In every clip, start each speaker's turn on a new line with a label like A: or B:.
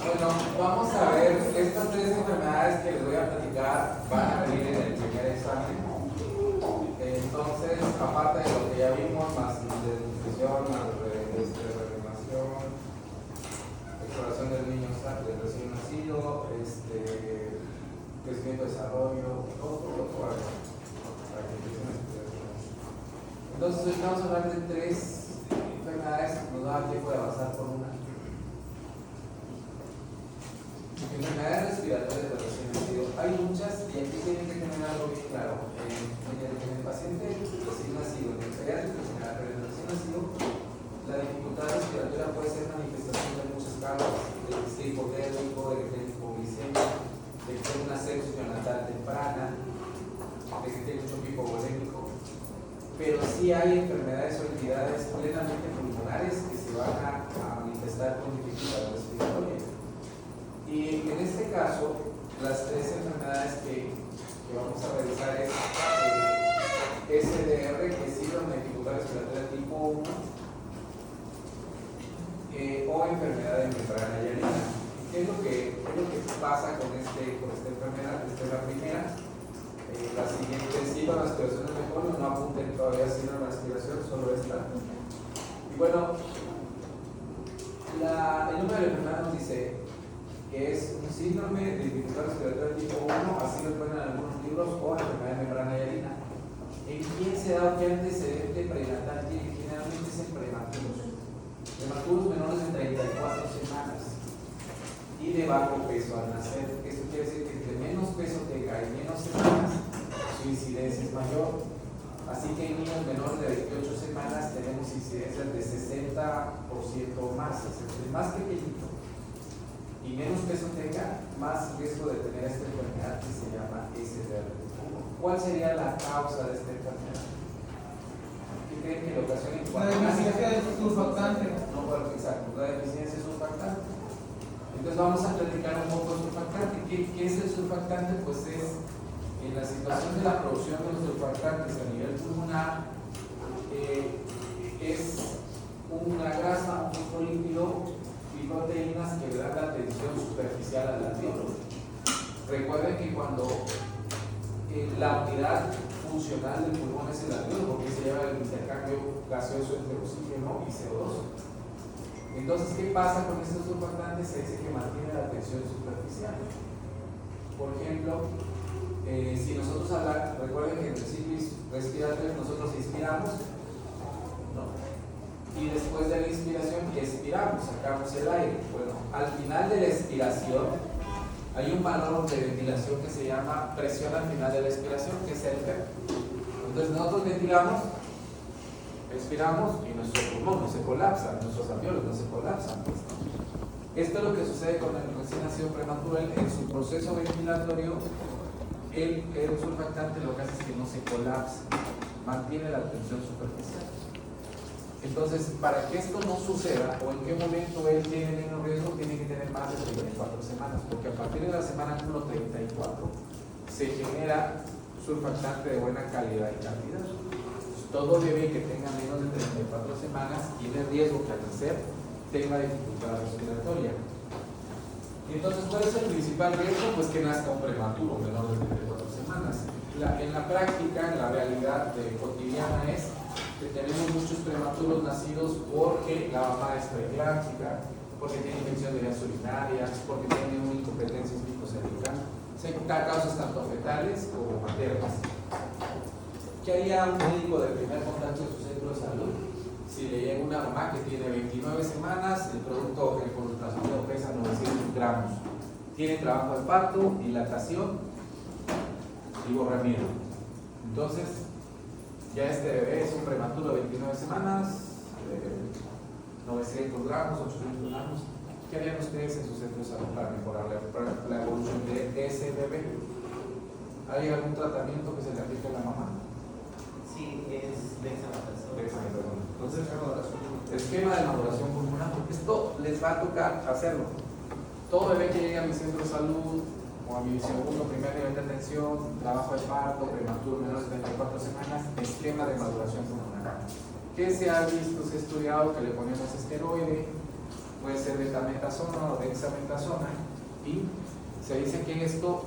A: Bueno, vamos a ver, estas tres enfermedades que les voy a platicar van a venir en el primer examen. Entonces, aparte de lo que ya vimos, más desnutrición, reanimación, exploración del niño del recién nacido, crecimiento, desarrollo, todo para que empiecen a estudiar. Entonces, hoy vamos a hablar de tres enfermedades, nos da tiempo de avanzar por una. Enfermedades respiratorias del recién nacido. Hay muchas y aquí tienen que tener algo bien claro. En el paciente recién nacido, en el pediátrico general, pero en el recién nacido, la dificultad respiratoria puede ser manifestación de muchas causas, de que esté hipotérmico, de que tenga hipoglicemia, de que tenga una sepsis neonatal temprana, de que tenga un choque hipovolémico. Pero sí hay enfermedades o entidades plenamente pulmonares que se van a manifestar con dificultad respiratoria. Y en este caso, las tres enfermedades que vamos a revisar es SDR, que es síndrome de dificultad respiratoria tipo 1, o enfermedad de membrana hialina. ¿Qué es lo que pasa con esta enfermedad? Esta es la primera. La siguiente es síndrome de aspiración de mejor, no apunten todavía síndrome de aspiración, solo esta. Y bueno, el nombre de la enfermedad nos dice que es un síndrome de dificultad respiratoria tipo 1, así lo ponen en algunos libros, o enfermedad de membrana hialina. ¿En quién se da o qué antecedente prenatal tiene? Generalmente es en prematuros menores de 34 semanas y de bajo peso al nacer. Esto quiere decir que entre menos peso tenga y menos semanas, su incidencia es mayor. Así que en niños menores de 28 semanas tenemos incidencias de 60% o más, es más pequeñito y menos peso tenga, más riesgo de tener esta enfermedad que se llama SDR. ¿Cuál sería la causa de esta enfermedad? ¿Qué creen que le ocasiona?
B: La deficiencia de surfactante.
A: No, bueno, exacto, la deficiencia de surfactante. Entonces vamos a platicar un poco de surfactante. ¿Qué es el surfactante? Pues es en la situación de la producción de los surfactantes a nivel pulmonar, es una grasa, un fosfolípido y proteínas que le dan la tensión superficial al alveolo. Recuerden que cuando la unidad funcional del pulmón es el alveolo, porque se lleva el intercambio gaseoso entre oxígeno y CO2. Entonces, ¿qué pasa con estos surfactantes? Se dice que mantiene la tensión superficial. Por ejemplo, si nosotros recuerden que en el ciclo respiratorio nosotros inspiramos, no. Y después de la inspiración expiramos, sacamos el aire. Bueno, al final de la expiración hay un valor de ventilación que se llama presión al final de la expiración, que es el P. Entonces nosotros ventilamos, expiramos y nuestro pulmón no se colapsa, nuestros alveolos no se colapsan. Esto es lo que sucede con el recién nacido prematuro. En su proceso ventilatorio, el surfactante lo que hace es que no se colapsa, mantiene la tensión superficial. Entonces, para que esto no suceda, o en qué momento él tiene menos riesgo, tiene que tener más de 34 semanas, porque a partir de la semana número 34 se genera surfactante de buena calidad y cantidad. Entonces, todo bebé que tenga menos de 34 semanas tiene riesgo que al nacer tenga dificultad respiratoria. Entonces, ¿cuál es el principal riesgo? Pues que nazca un prematuro menor de 34 semanas. En la práctica, en la realidad cotidiana es que tenemos muchos prematuros nacidos porque la mamá es preeclámptica, porque tiene infección de vías urinarias, porque tiene una incompetencia espinocélica. Se da causas tanto fetales como maternas. ¿Qué haría un médico de primer contacto en su centro de salud? Si le llega una mamá que tiene 29 semanas, el producto por ultrasonido pesa 900 gramos, tiene trabajo de parto, dilatación y borramiento. Entonces, ya este bebé es un prematuro de 29 semanas, 900 gramos, 800 gramos. ¿Qué harían ustedes en su centro de salud para mejorar la evolución de ese bebé? ¿Hay algún tratamiento que se le aplique a la mamá?
C: Sí, es dexametasona.
A: Entonces, esquema de maduración pulmonar. Esto les va a tocar hacerlo. Todo bebé que llegue a mi centro de salud o a mi segundo, primer nivel de atención, trabajo de parto, prematuro, menores de 24 semanas, esquema de maduración pulmonar. ¿Qué se ha visto, se ha estudiado? Que le ponemos esteroide, puede ser betametasona o dexametasona, y se dice que esto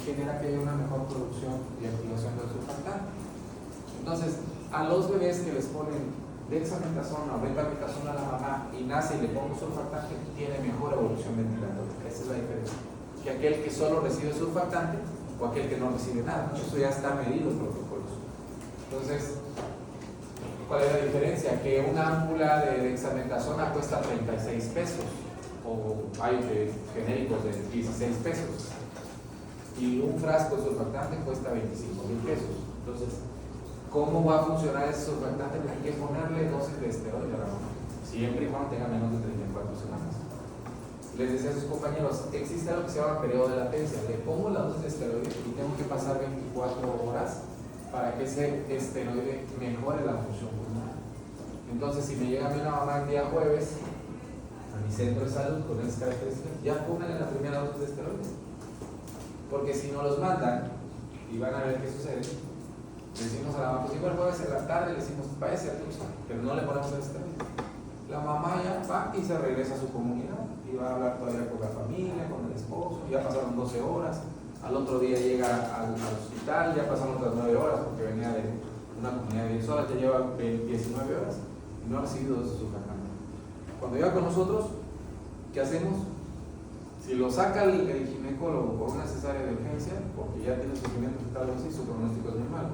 A: genera que haya una mejor producción y activación del surfactante. Entonces, a los bebés que les ponen dexametasona o betametasona a la mamá y nace y le pongo surfactante, tiene mejor evolución ventilatoria. Esa es la diferencia. Que aquel que solo recibe surfactante o aquel que no recibe nada. Eso ya está medido en protocolos. Entonces, ¿cuál es la diferencia? Que una ámpula de dexametasona cuesta 36 pesos o hay genéricos de 16 pesos y un frasco de surfactante cuesta 25,000 pesos. Entonces, ¿cómo va a funcionar ese surfactante? Hay que ponerle dosis de esteroide a la mamá, siempre y cuando tenga menos de 34 semanas. Les decía a sus compañeros, existe algo que se llama periodo de latencia. Le pongo la dosis de esteroide y tengo que pasar 24 horas para que ese esteroide mejore la función pulmonar. Entonces, si me llega a mí una mamá el día jueves a mi centro de salud con esas características, ya pónganle la primera dosis de esteroide. Porque si no los mandan y van a ver qué sucede, decimos a la mamá, pues igual jueves en la tarde le decimos, váyase a Tucson, pero no le ponemos el esteroide. La mamá ya va y se regresa a su comunidad y va a hablar todavía con la familia, con el esposo. Ya pasaron 12 horas, al otro día llega al hospital, ya pasaron otras 9 horas porque venía de una comunidad de 10 horas, ya lleva 19 horas y no ha recibido su surfactante. Cuando llega con nosotros, ¿qué hacemos? Si lo saca el ginecólogo por una cesárea de urgencia, porque ya tiene sufrimiento fetal o así, su pronóstico es muy malo.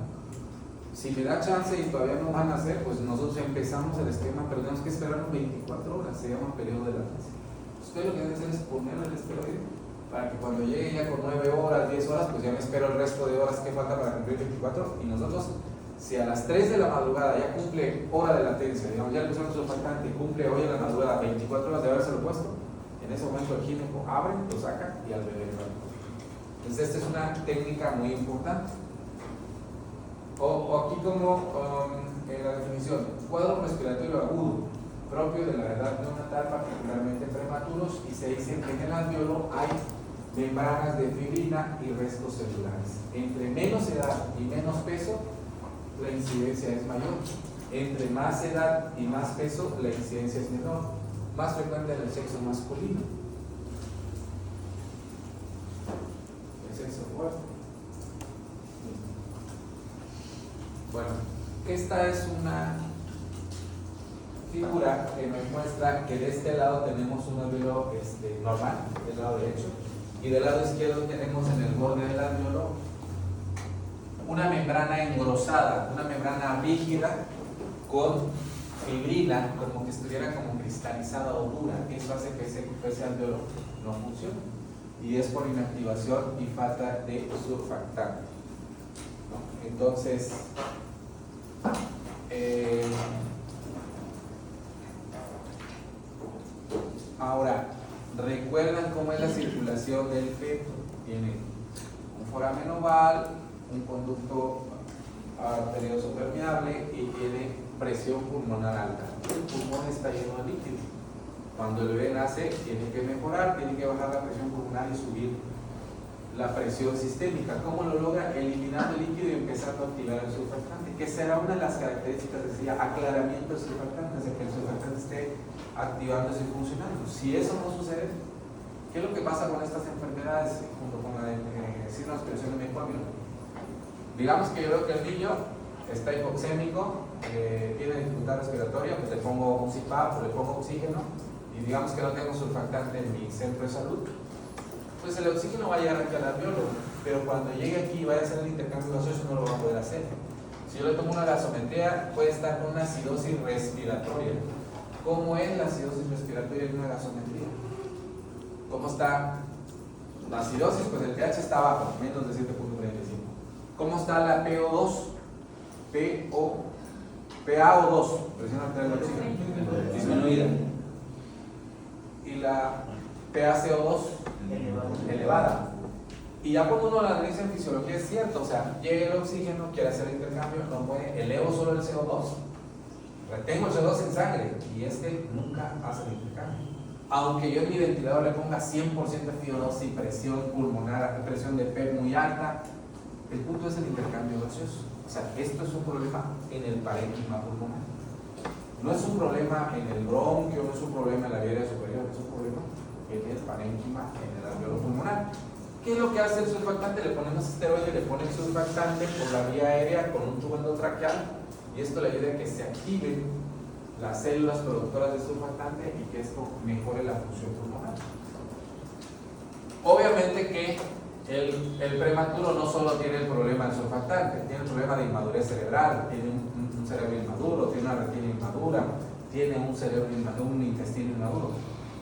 A: Si me da chance y todavía no van a hacer, pues nosotros empezamos el esquema, pero tenemos que esperar 24 horas, se llama periodo de latencia. Usted lo que debe hacer es ponerle el esteroide para que cuando llegue ya con 9 horas, 10 horas, pues ya me espero el resto de horas que falta para cumplir 24. Y nosotros, si a las 3 de la madrugada ya cumple hora de latencia, digamos, ya le pusimos surfactante y cumple hoy en la madrugada 24 horas de habérselo puesto, en ese momento el gineco abre, lo saca y al bebé lo abre. Entonces, esta es una técnica muy importante. O aquí como en la definición, cuadro respiratorio agudo, propio de la edad neonatal, particularmente prematuros, y se dice que en el alveolo hay membranas de fibrina y restos celulares. Entre menos edad y menos peso, la incidencia es mayor. Entre más edad y más peso, la incidencia es menor. Más frecuente en el sexo masculino. El sexo fuerte. Bueno, esta es una figura que nos muestra que de este lado tenemos un alveolo normal, del lado derecho, y del lado izquierdo tenemos en el borde del alveolo una membrana engrosada, una membrana rígida con fibrina, como que estuviera como cristalizada o dura. Eso hace que ese alveolo no funcione, y es por inactivación y falta de surfactante, ¿no? Entonces, ahora, ¿recuerdan cómo es la circulación del feto? Tiene un foramen oval, un conducto arterioso permeable y tiene presión pulmonar alta. El pulmón está lleno de líquido. Cuando el bebé nace, tiene que mejorar, tiene que bajar la presión pulmonar y subir la presión sistémica. ¿Cómo lo logra? Eliminando el líquido y empezando a activar el surfactante, que será una de las características, decía, aclaramiento del surfactante, de que el surfactante esté activándose y funcionando. Si eso no sucede, ¿qué es lo que pasa con estas enfermedades junto con la síndrome de expresión de mecomio? Digamos que yo veo que el niño está hipoxémico, tiene dificultad respiratoria, pues le pongo un CPAP o le pongo oxígeno, y digamos que no tengo surfactante en mi centro de salud, pues el oxígeno va a llegar aquí al alveolo, pero cuando llegue aquí y vaya a hacer el intercambio gaseoso no lo va a poder hacer. Si yo le tomo una gasometría, puede estar con una acidosis respiratoria. ¿Cómo es la acidosis respiratoria en una gasometría? ¿Cómo está la acidosis? Pues el pH está bajo, menos de 7.35. ¿Cómo está la PO2? PaO2, presión arterial del oxígeno, disminuida. Y la PaCO2, elevada. Y ya cuando uno lo analiza en fisiología es cierto, o sea, llega el oxígeno, quiere hacer el intercambio, no puede, elevo solo el CO2, retengo el CO2 en sangre y nunca hace el intercambio. Aunque yo en mi ventilador le ponga 100% de FiO2 y presión pulmonar, presión de PEP muy alta, el punto es el intercambio gaseoso. O sea, esto es un problema en el parénquima pulmonar. No es un problema en el bronquio, no es un problema en la vía superior, es un problema en el parénquima, en el alveolo pulmonar. ¿Qué es lo que hace el surfactante? Le ponemos esteroide, le ponen surfactante por la vía aérea con un tubo endotraqueal y esto le ayuda a que se activen las células productoras de surfactante y que esto mejore la función pulmonar. Obviamente que el prematuro no solo tiene el problema del surfactante, tiene el problema de inmadurez cerebral, tiene un cerebro inmaduro, tiene una retina inmadura, tiene un cerebro inmaduro, un intestino inmaduro.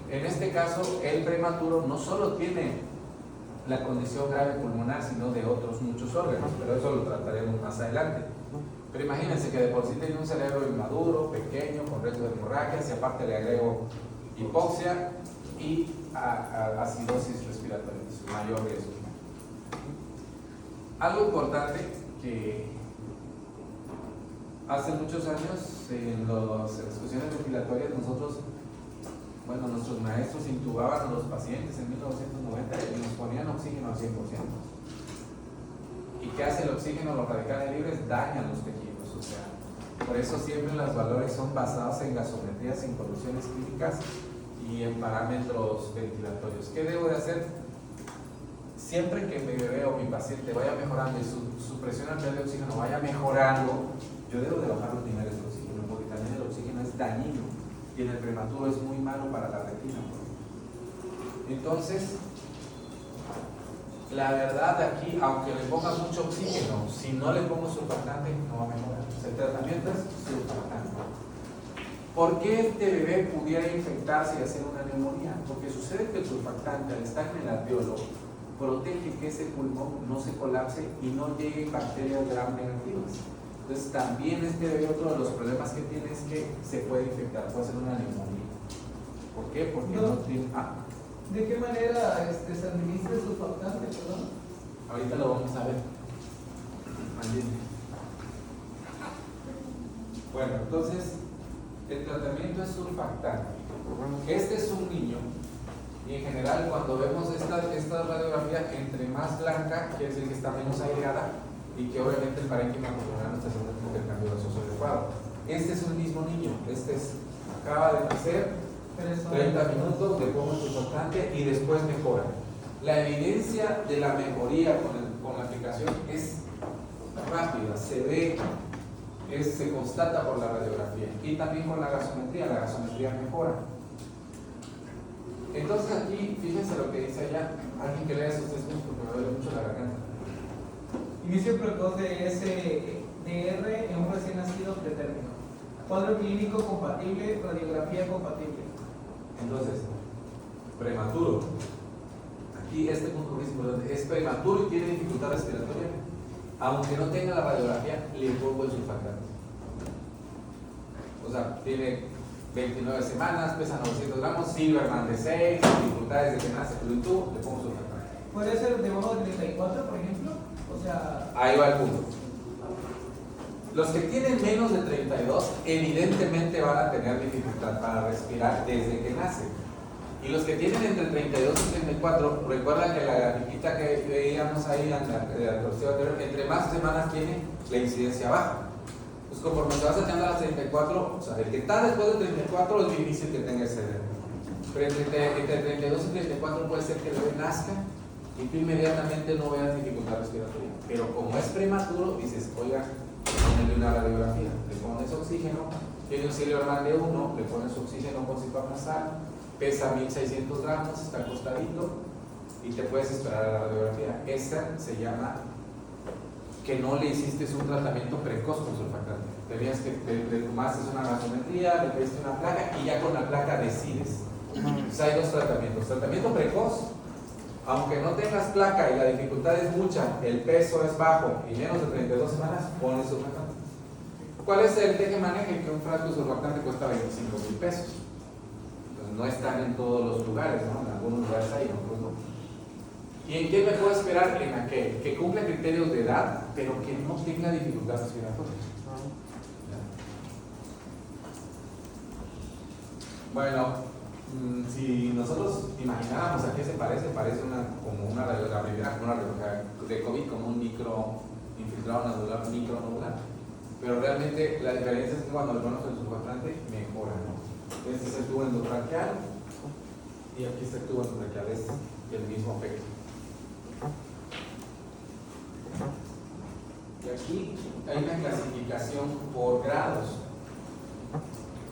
A: En este caso, el prematuro no solo tiene la condición grave pulmonar, sino de otros muchos órganos, pero eso lo trataremos más adelante. Pero imagínense que de por sí tiene un cerebro inmaduro, pequeño, con riesgo de hemorragia, si aparte le agrego hipoxia y acidosis respiratoria, mayor riesgo. Algo importante que hace muchos años en las excursiones ventilatorias nuestros maestros intubaban a los pacientes en 1990 y nos ponían oxígeno al 100%. ¿Y qué hace el oxígeno? Los radicales libres dañan los tejidos, o sea, por eso siempre los valores son basados en gasometrías, en condiciones químicas y en parámetros ventilatorios. ¿Qué debo de hacer? Siempre que mi bebé o mi paciente vaya mejorando y su presión arterial de oxígeno vaya mejorando, yo debo de bajar los niveles de oxígeno, porque también el oxígeno es dañino y en el prematuro es muy malo para la retina. Entonces, la verdad aquí, aunque le ponga mucho oxígeno, si no le pongo surfactante, no va a mejorar. O sea, el tratamiento es surfactante. ¿Por qué este bebé pudiera infectarse y hacer una neumonía? Porque sucede que el surfactante, al estar en el alveolo, protege que ese pulmón no se colapse y no lleguen bacterias gram negativas. Entonces también este bebé, otro de los problemas que tiene es que se puede infectar, puede ser una neumonía. ¿Por qué? Porque no tiene...
B: ¿De qué manera se administra el surfactante, perdón?
A: Ahorita lo vamos a ver. Bueno, entonces el tratamiento es surfactante. Este es un niño y en general cuando vemos esta radiografía, entre más blanca quiere decir que está menos aireada y que obviamente el parénquima pulmonar no está haciendo el intercambio gaseoso adecuado. Este es un mismo niño, acaba de nacer, 30 minutos, le pongo el surfactante y después mejora. La evidencia de la mejoría con la aplicación es rápida, se ve, se constata por la radiografía y también con la gasometría mejora. Entonces aquí, fíjense lo que dice allá, alguien que lea esos textos porque me duele mucho la garganta.
B: Inicio precoz de SDR en un recién nacido pretérmino. Cuadro clínico compatible, radiografía compatible.
A: Entonces, prematuro. Aquí este punto es importante. Es prematuro y tiene dificultad respiratoria. Aunque no tenga la radiografía, le pongo el surfactante. O sea, tiene 29 semanas, pesa 900 gramos, Silverman de 6, dificultades de que nace fluitud, le pongo surfactante.
B: ¿Puede ser debajo de 34, por ejemplo? O sea...
A: Ahí va el punto. Los que tienen menos de 32 evidentemente van a tener dificultad para respirar desde que nacen. Y los que tienen entre 32 y 34, recuerda que la grafiquita que veíamos ahí en la diapositiva anterior, entre más semanas tiene, la incidencia baja. Pues conforme te vas echando a las 34, o sea, el que está después de 34 es difícil que tenga ese cerebro. Pero entre 32 y 34 puede ser que el bebé nazca y tú inmediatamente no veas dificultad respiratoria. Pero como es prematuro, dices, oiga, ponle una radiografía, le pones oxígeno, tiene un Silverman de 1, le pones oxígeno con CPAP nasal, pesa 1600 gramos, está acostadito y te puedes esperar a la radiografía. Esa se llama que no le hiciste un tratamiento precoz con surfactante. Tenías que le tomaste una gasometría, le pediste una placa y ya con la placa decides. Entonces hay dos tratamientos. Tratamiento precoz, aunque no tengas placa y la dificultad es mucha, el peso es bajo y menos de 32 semanas, pones surfactante. ¿Cuál es el teje maneje? Que un frasco de surfactante cuesta 25,000 pesos. Entonces no están en todos los lugares, ¿no? En algunos lugares hay, en otros no. ¿Y en qué me puedo esperar? En aquel que cumpla criterios de edad, pero que no tenga dificultad respiratoria. Bueno, si nosotros imagináramos a qué se parece, como una la primera, como una radiografía de COVID, como un microinfiltrado nodular, micronodular. Pero realmente la diferencia es que cuando le pones el surfactante mejora, ¿no? Este es el tubo endotraqueal y aquí está el tubo endotraqueal, es el mismo efecto. Y aquí hay una clasificación por grados.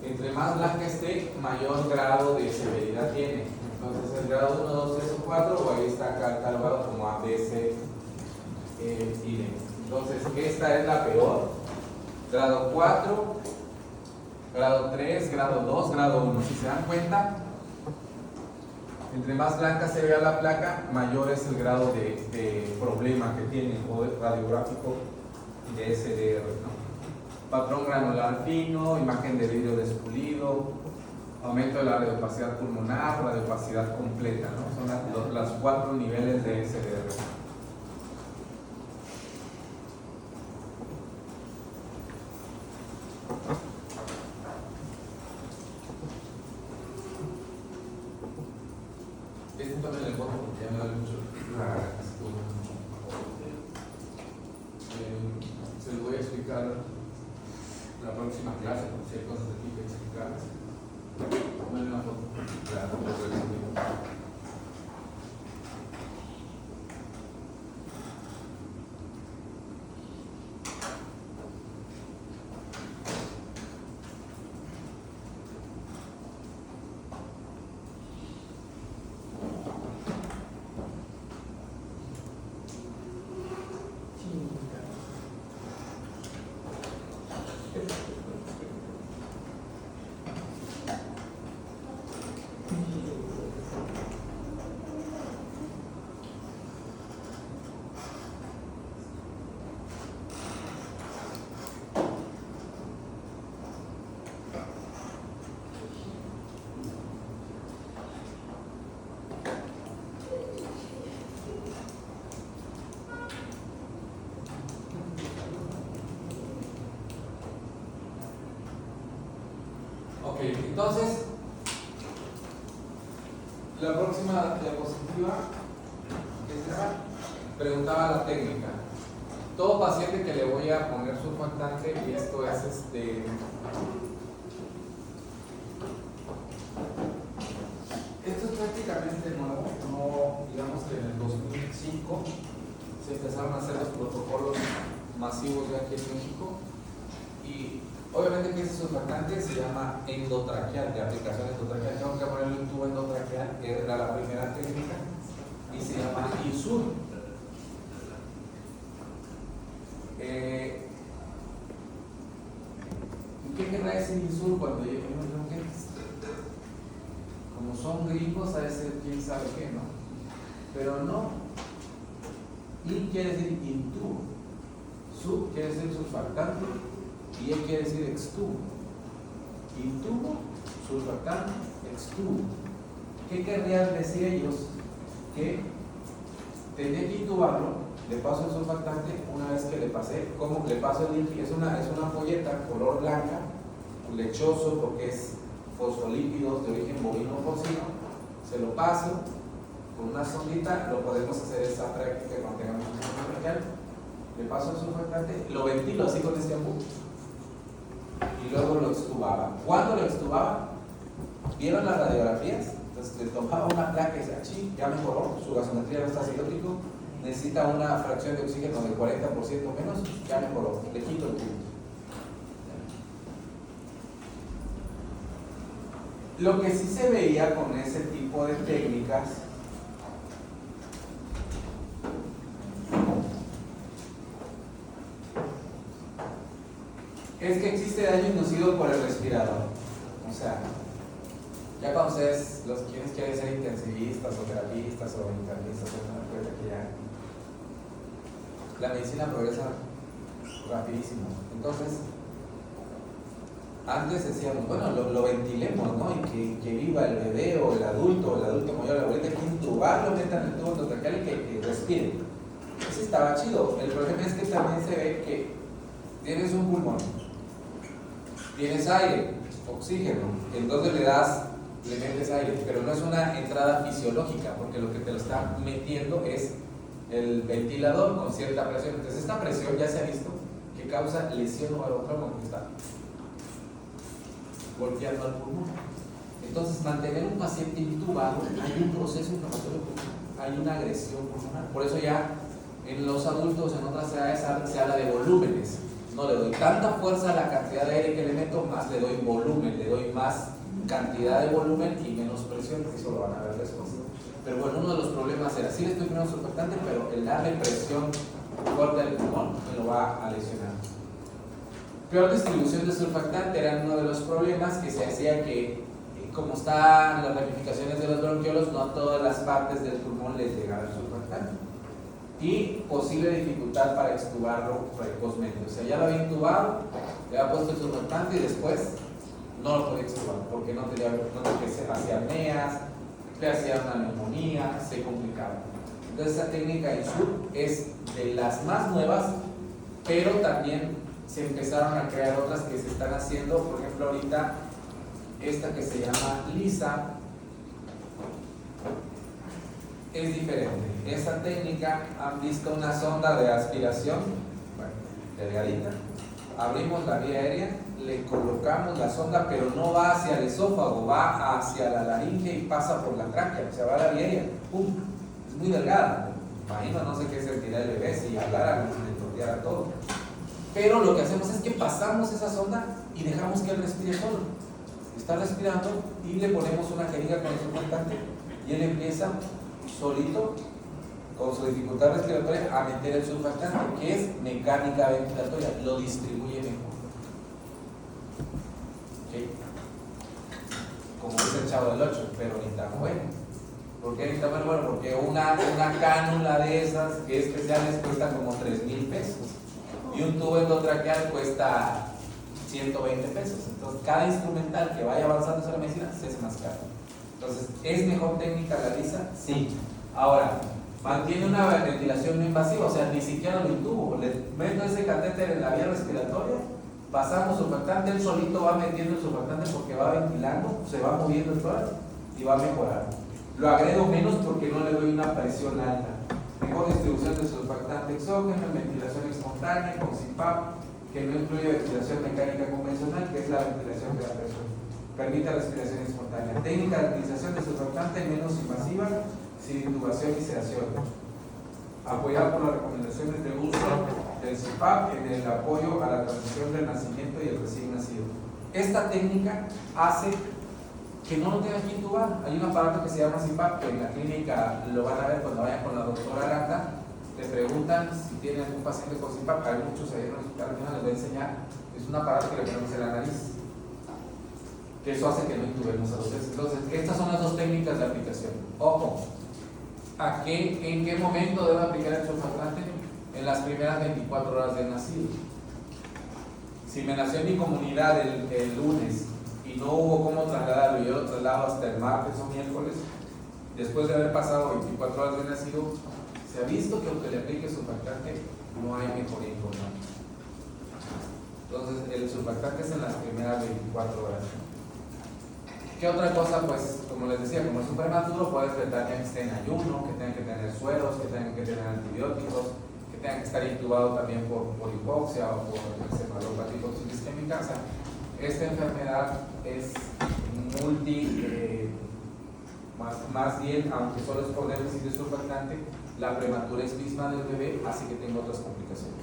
A: Entre más blanca esté, mayor grado de severidad tiene. Entonces el grado 1, 2, 3 o 4, o ahí está catalogado como A, B, C, y D. Entonces esta es la peor. Grado 4, grado 3, grado 2, grado 1. Si se dan cuenta, entre más blanca se vea la placa, mayor es el grado de problema que tiene, o de radiográfico de SDR, ¿no? Patrón granular fino, imagen de vidrio despulido, aumento de la radiopacidad pulmonar, radiopacidad completa, ¿no? Son los 4 niveles de SDR. Este también le pongo porque ya me da mucho se lo voy a explicar la próxima clase, porque si hay cosas aquí que explicar. Tómale una foto. Ok, entonces, la próxima diapositiva preguntaba la técnica. Todo paciente que le voy a poner surfactante, y esto es esto es prácticamente nuevo, no, digamos que en el 2005 se empezaron a hacer los protocolos masivos de aquí en México, y obviamente que ese surfactante se llama endotraqueal, de aplicación endotraqueal. Tengo que ponerle un tubo endotraqueal, que era la primera técnica, y se llama ISUR. ¿Qué querrá decir ISUR cuando yo me pregunto? Como son gringos, a veces quién sabe qué, ¿no? Pero no. IN quiere decir intubo, SUR quiere decir surfactante, y E quiere decir extubo. Intubo, surfactante, extubo. ¿Qué querrían decir ellos? Que tendría que intubarlo, le paso el surfactante, una vez que le pasé, ¿cómo le paso el líquido? Es una ampolleta color blanca, lechoso, porque es fosfolípidos de origen bovino porcino. Se lo paso con una sondita, lo podemos hacer esta práctica cuando tengamos un surfactante. Le paso el surfactante, lo ventilo así con este ambu, y luego lo extubaba. ¿Cuándo lo extubaba? ¿Vieron las radiografías? Entonces le tomaba una placa y decía, sí, ya mejoró, su gasometría no está acidótico, necesita una fracción de oxígeno del 40% menos, ya mejoró, le quito el tubo. Lo que sí se veía con ese tipo de técnicas es que existe daño inducido por el respirador. O sea, ya cuando ustedes, los quienes quieren ser intensivistas o terapistas o internistas, se dan cuenta que ya la medicina progresa rapidísimo. Entonces, Antes decíamos, bueno, lo ventilemos, ¿no? Y que viva el bebé o el adulto mayor, la abuelita, que intubarlo, metan el tubo endotraqueal y que respire. Eso estaba chido. El problema es que también se ve que tienes un pulmón, tienes aire, oxígeno, entonces le metes aire, pero no es una entrada fisiológica, porque lo que te lo está metiendo es el ventilador con cierta presión. Entonces esta presión ya se ha visto que causa lesión o trauma, porque está golpeando al pulmón. Entonces, mantener un paciente intubado, hay un proceso inflamatorio pulmonar, hay una agresión pulmonar. Por eso ya en los adultos, en otras edades, se habla de volúmenes. No le doy tanta fuerza a la cantidad de aire que le meto, más le doy volumen, le doy más cantidad de volumen y menos presión, que eso lo van a ver después. Pero bueno, uno de los problemas era, sí le estoy poniendo surfactante, pero el darle presión fuerte al pulmón me lo va a lesionar. Peor distribución de surfactante era uno de los problemas, que se hacía que, como están las ramificaciones de los bronquiolos, no a todas las partes del pulmón les llegaba el surfactante. Y posible dificultad para extubarlo precozmente. O sea, ya lo había intubado, le había puesto el surfactante y después no lo podía extubar porque no tenía que se hacía apneas, le hacía una neumonía, se complicaba. Entonces, esa técnica en SUR es de las más nuevas, pero también se empezaron a crear otras que se están haciendo. Por ejemplo, ahorita esta que se llama LISA es diferente. Esta técnica, han visto una sonda de aspiración, bueno, delgadita, abrimos la vía aérea, le colocamos la sonda, pero no va hacia el esófago, va hacia la laringe y pasa por la tráquea, o sea, va a la vía aérea, ¡pum! Es muy delgada. Imagino, no sé qué sentirá el bebé si hablara, si le torteara todo. Pero lo que hacemos es que pasamos esa sonda y dejamos que él respire solo. Está respirando y le ponemos una jeringa con el surfactante y él empieza solito, con su dificultad respiratoria, a meter el surfactante, que es mecánica ventilatoria, lo distribuye mejor. ¿Okay? Como dice el Chavo del 8, pero ni tan bueno. ¿Por qué ni tan bueno? Bueno, porque una cánula de esas que es especiales cuesta como 3,000 pesos y un tubo endotraqueal cuesta 120 pesos. Entonces, cada instrumental que vaya avanzando en la medicina se hace más caro. Entonces, ¿es mejor técnica la LISA? Sí. Ahora, mantiene una ventilación no invasiva, o sea, ni siquiera lo intubo. Le meto ese catéter en la vía respiratoria, pasamos surfactante, él solito va metiendo el surfactante porque va ventilando, se va moviendo el tórax y va a mejorar. Lo agredo menos porque no le doy una presión alta. Mejor distribución de surfactante exógeno, ventilación espontánea con CPAP, que no incluye ventilación mecánica convencional, que es la ventilación de la presión. Permite respiración espontánea. Técnica de utilización de surfactante menos invasiva, sin intubación y sedación. Apoyar por las recomendaciones de uso del CPAP en el apoyo a la transición del nacimiento y el recién nacido. Esta técnica hace que no lo tengan que intubar. Hay un aparato que se llama CPAP, que en la clínica lo van a ver cuando vayan con la doctora Aranda. Le preguntan si tienen algún paciente con CPAP. Hay muchos ahí en el hospital, les voy a enseñar. Es un aparato que le ponemos en la nariz, que eso hace que no intubemos a los bebés. Entonces, estas son las dos técnicas de aplicación. Ojo, ¿en qué momento debo aplicar el surfactante? En las primeras 24 horas de nacido. Si me nació en mi comunidad el lunes y no hubo cómo trasladarlo, y yo lo traslado hasta el martes o miércoles, después de haber pasado 24 horas de nacido, se ha visto que aunque le aplique surfactante, no hay mejoría importante. Entonces, el surfactante es en las primeras 24 horas. ¿Qué otra cosa? Pues, como les decía, como es un prematuro, puedes vetar que esté en ayuno, que tengan que tener sueros, que tengan que tener antibióticos, que tengan que estar intubado también por hipoxia o por encefalopatía isquémica. O sea, esta enfermedad es más bien, aunque solo es por déficit de surfactante, la prematurez misma del bebé hace que tenga otras complicaciones.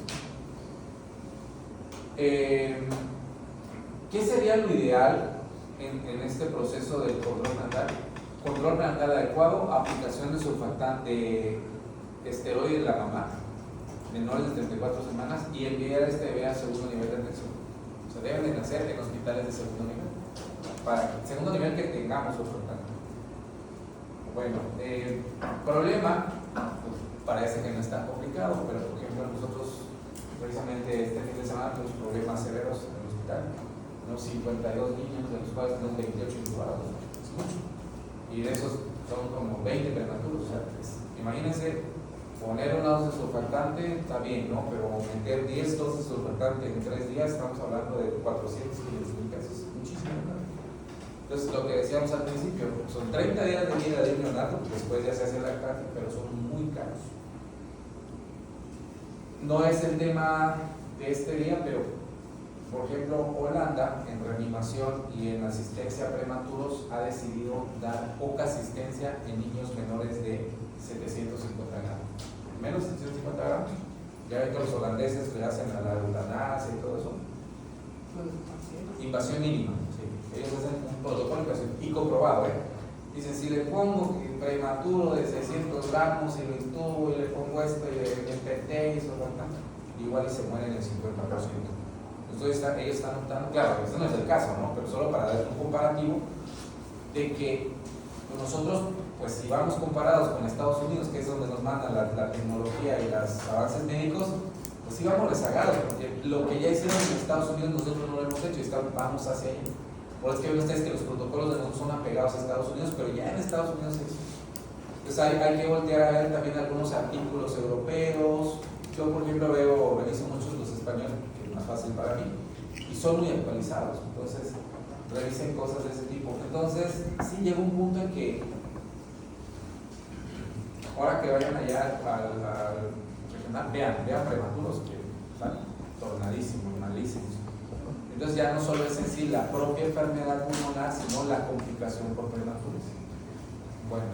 A: ¿Qué sería lo ideal en este proceso del control prenatal? Control prenatal adecuado, aplicación de surfactante, de esteroide en la mamá, menores de 34 semanas, y enviar a este bebé a segundo nivel de atención. O sea, deben de nacer en hospitales de segundo nivel, para segundo nivel que tengamos surfactante. Bueno, problema, pues, parece que no es tan complicado, pero por ejemplo nosotros precisamente este fin de semana tuvimos problemas severos en el hospital. unos 52 niños, de los cuales tenemos 28 intubados, es mucho. Y de esos son como 20 prematuros. O sea, imagínense, poner una dosis surfactante está bien, ¿no? Pero meter 10 dosis surfactante en 3 días, estamos hablando de 400, 500 mil pesos, muchísimo, ¿no? Entonces, lo que decíamos al principio, son 30 días de vida de un neonato, después ya se hace lactancia, pero son muy caros. No es el tema de este día, pero por ejemplo Holanda en reanimación y en asistencia a prematuros ha decidido dar poca asistencia en niños menores de 750 gramos. Menos de 750 gramos. Ya ven que los holandeses le hacen a la eutanasia y todo eso. Invasión mínima. Sí. Ellos hacen un protocolo de invasión y comprobado, Dicen, si le pongo prematuro de 600 gramos y lo intubo y le pongo esto y le empeté y eso, igual y se mueren el 50%. Entonces ellos están optando, claro, este no es el caso, ¿no? Pero solo para dar un comparativo de que nosotros, pues si vamos comparados con Estados Unidos, que es donde nos manda la tecnología y los avances médicos, pues sí vamos rezagados, porque lo que ya hicieron en Estados Unidos nosotros no lo hemos hecho y vamos hacia allá. Por eso es que ven ustedes que los protocolos de nosotros son apegados a Estados Unidos, pero ya en Estados Unidos se hizo. Entonces hay que voltear a ver también algunos artículos europeos. Yo, por ejemplo, reviso muchos los españoles, que es más fácil para mí, y son muy actualizados. Entonces, revisen cosas de ese tipo. Entonces, sí llega un punto en que, ahora que vayan allá al regional, vean prematuros que están tornadísimos, malísimos. Entonces ya no solo es en sí la propia enfermedad pulmonar, sino la complicación por prematuros. Bueno,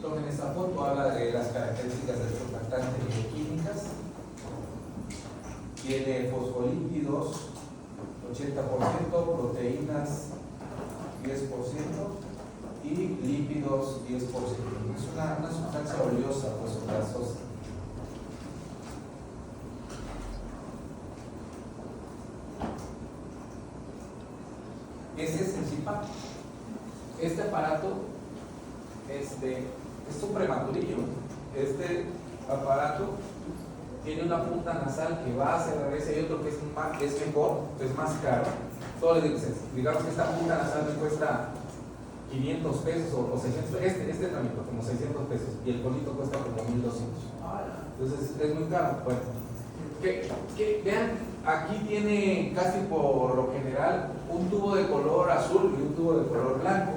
A: tomen esta foto, habla de las características del surfactante bioquímicas. Tiene fosfolípidos 80%, proteínas 10%. Y lípidos 10%. Es una sustancia oleosa, pues grasosa. Ese es el CPAP. Este aparato es un prematurillo. Este aparato tiene una punta nasal que va hacia la cabeza y otro que es mejor, es más caro. Solo digamos que esta punta nasal me cuesta 500 pesos o 600, este tramito como 600 pesos y el conito cuesta como 1200. Entonces es muy caro. Bueno, vean, aquí tiene casi por lo general un tubo de color azul y un tubo de color blanco.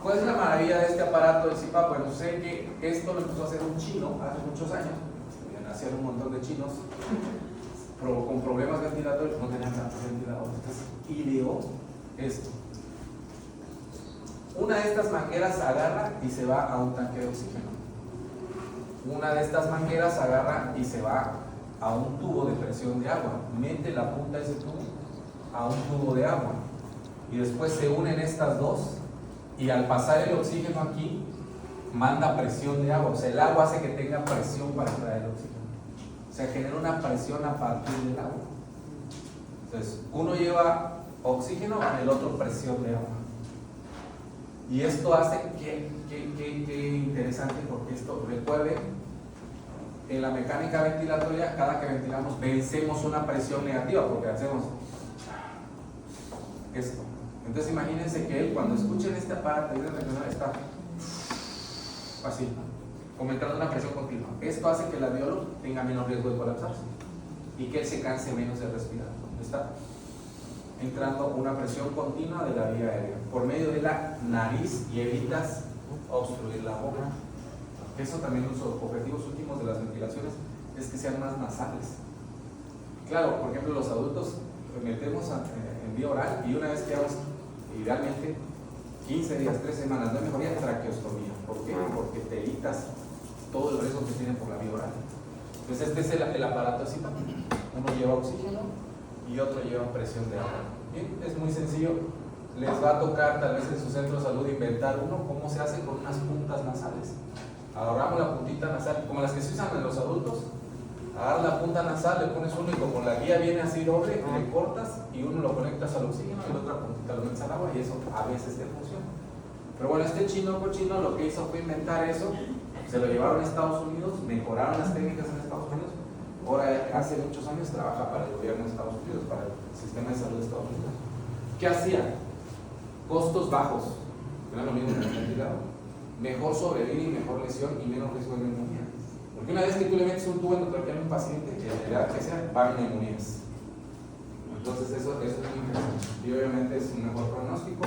A: ¿Cuál es la maravilla de este aparato del CPAP? Bueno, sé que esto lo empezó a hacer un chino hace muchos años. Nacieron un montón de chinos con problemas ventilatorios, no tenían tantos ventiladores. Entonces ideó esto. Una de estas mangueras agarra y se va a un tanque de oxígeno. Una de estas mangueras agarra y se va a un tubo de presión de agua. Mete la punta de ese tubo a un tubo de agua. Y después se unen estas dos y al pasar el oxígeno aquí, manda presión de agua. O sea, el agua hace que tenga presión para traer el oxígeno. O sea, genera una presión a partir del agua. Entonces, uno lleva oxígeno, el otro presión de agua. Y esto hace que interesante, porque esto, recuerden, en la mecánica ventilatoria, cada que ventilamos, vencemos una presión negativa, porque hacemos esto. Entonces imagínense que él, cuando escuchen este aparato, está así, aumentando una presión continua. Esto hace que el alveolo tenga menos riesgo de colapsarse y que él se canse menos de respirar. Está entrando una presión continua de la vía aérea por medio de la nariz y evitas obstruir la boca. Eso también, los objetivos últimos de las ventilaciones es que sean más nasales. Claro, por ejemplo, los adultos metemos en vía oral y una vez que hagamos, idealmente 15 días, 3 semanas, no hay mejoría, traqueostomía. ¿Por qué? Porque te evitas todo el riesgo que tienen por la vía oral. Entonces este es el aparato así. Uno lleva oxígeno y otro lleva presión de agua. Bien, es muy sencillo. Les va a tocar tal vez en su centro de salud inventar uno, cómo se hace con unas puntas nasales. Agarramos la puntita nasal, como las que se usan en los adultos. Agarras la punta nasal, le pones uno y como la guía viene así doble, le cortas y uno lo conectas al oxígeno y la otra puntita lo metes al agua y eso a veces te funciona. Pero bueno, este chino cochino lo que hizo fue inventar eso Se lo llevaron a Estados Unidos, mejoraron las técnicas en Estados Unidos. Ahora, hace muchos años trabaja para el gobierno de Estados Unidos, para el sistema de salud de Estados Unidos. ¿Qué hacía? Costos bajos, que no es lo mismo que el ventilado. Mejor sobrevivir y mejor lesión y menos riesgo de neumonía. Porque una vez que tú le metes un tubo endotraqueal a un paciente, que la edad que sea, va a neumonías. Entonces eso es muy interesante. Y obviamente es un mejor pronóstico.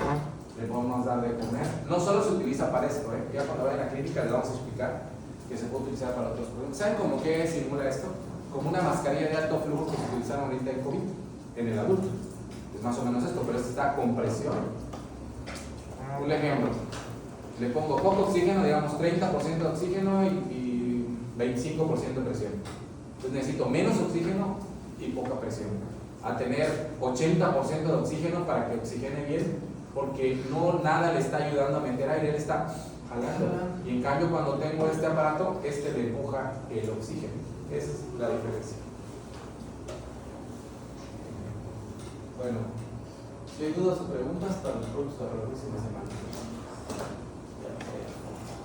A: Le podemos dar de comer. No solo se utiliza para esto, ya cuando vaya a la clínica les vamos a explicar que se puede utilizar para otros problemas. ¿Saben cómo qué simula esto? Como una mascarilla de alto flujo que se utilizaron ahorita en COVID, en el adulto. Es más o menos esto, pero esto está con presión. Un ejemplo. Le pongo poco oxígeno, digamos 30% de oxígeno y 25% de presión. Entonces necesito menos oxígeno y poca presión. A tener 80% de oxígeno para que oxigene bien, porque no nada le está ayudando a meter aire, él está jalando. Y en cambio cuando tengo este aparato, este le empuja el oxígeno. Esa es la diferencia. Bueno, si hay dudas o preguntas, para la próxima semana.